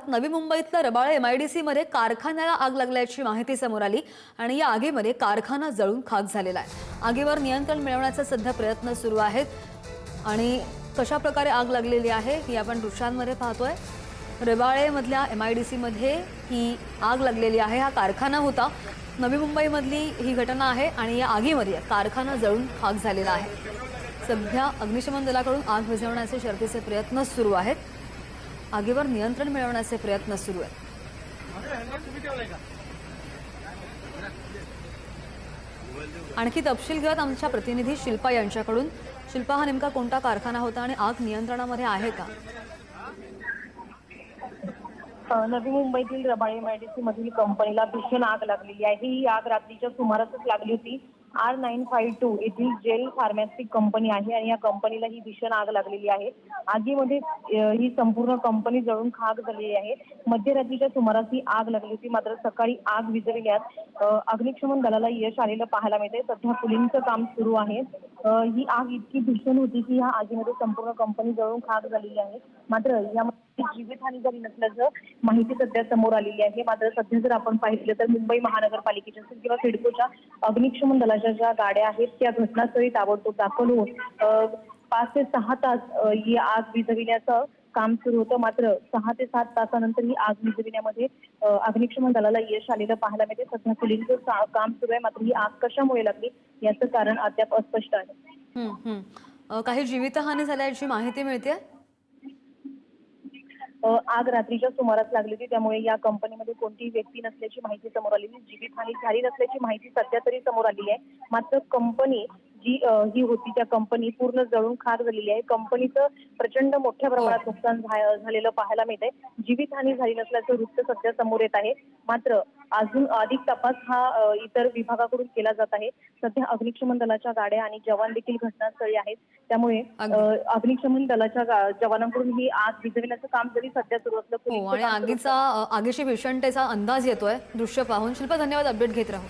आहात। नवी मुंबईतल्या रबाळे MIDC मध्ये कारखान्याला आग लागल्याची माहिती समोर आली आणि या आगीमध्ये कारखाना जळून खाक झालेला आहे। आगीवर नियंत्रण मिळवण्याचे सध्या प्रयत्न सुरू आहेत आणि कशा प्रकारे आग लागलेली आहे ही आपण दृश्यांमध्ये पाहतोय। रबाळेमधल्या MIDC मध्ये ही आग लागलेली आहे। हा कारखाना होता। नवी मुंबईमधली ही घटना आहे आणि या आगीमध्ये कारखाना जळून खाक झालेला आहे। सध्या अग्निशमन दलाकडून आग विझवण्याचे शर्थीचे प्रयत्न सुरू आहेत। आगीवर नियंत्रण मिळवण्याचे प्रयत्न सुरू आहेत। आणखी तपशील घेत आमच्या प्रतिनिधी शिल्पा यांच्याकडून। शिल्पा, हा नेमका कोणता कारखाना होता आणि आग नियंत्रणामध्ये आहे का? नवी मुंबईतील रबाळे MIDC मधील कंपनीला भीषण आग लागलेली आहे। ही आग रात्रीच्या सुमारासच लागली होती। R952 येथील जेल फार्मॅसी कंपनी आहे आणि या कंपनीला ही भीषण आग लागलेली आहे। आगीमध्ये ही संपूर्ण कंपनी जळून खाक झालेली आहे। मध्यरात्रीच्या सुमारास ही आग लागली होती, मात्र सकाळी आग विझविण्यात अग्निशमन दलाला यश आलेलं पाहायला मिळते। सध्या कुलिंगचं काम सुरू आहे। ही आग इतकी भीषण होती की या आगीमध्ये संपूर्ण कंपनी जळून खाक झालेली आहे। मात्र यामध्ये जीवितहानी झाली नसल्याचं माहिती सध्या समोर आलेली आहे। मात्र सध्या जर आपण पाहिलं तर मुंबई महानगरपालिकेच्या किंवा सिडकोच्या अग्निशमन दलाच्या ज्या गाड्या आहेत त्या घटनास्थळी ताबडतोब दाखल होऊन 5 ते 6 तास ही आग विझविण्याचं काम सुरू होतं। मात्र 6 ते 7 तासानंतर ही आग विझविण्यामध्ये अग्निशमन दलाला यश आलेलं पाहायला मिळते। सध्या कुलिंगचं काम सुरू आहे, मात्र ही आग कशामुळे लागली याचं कारण अद्याप अस्पष्ट आहे। काही जीवितहानी झाल्याची माहिती मिळते? आग रात्रीच्या सुमारास लागली होती, त्यामुळे या कंपनीमध्ये कोणतीही व्यक्ती नसल्याची माहिती समोर आलेली। जीवितहानी झाली नसल्याची माहिती सध्या तरी समोर आलेली आहे। मात्र कंपनी जी ही होती त्या कंपनी पूर्ण जळून खाक झालेली आहे। कंपनीचं प्रचंड मोठ्या प्रमाणात नुकसान झालेलं पाहायला मिळतंय। जीवितहानी झाली नसल्याचं वृत्त सध्या समोर येत आहे। मात्र अजून अधिक तपास हा इतर विभागाकडून केला जात आहे। सध्या अग्निशमन दलाच्या गाड्या आणि जवान देखील घटनास्थळी आहेत, त्यामुळे अग्निशमन दलाच्या जवानांकडून ही आग विझविण्याचं काम जरी सध्या सुरू असलं आणि आगीची भीषणतेचा अंदाज येतोय दृश्य पाहून। शिल्पा, धन्यवाद। अपडेट घेत राहू।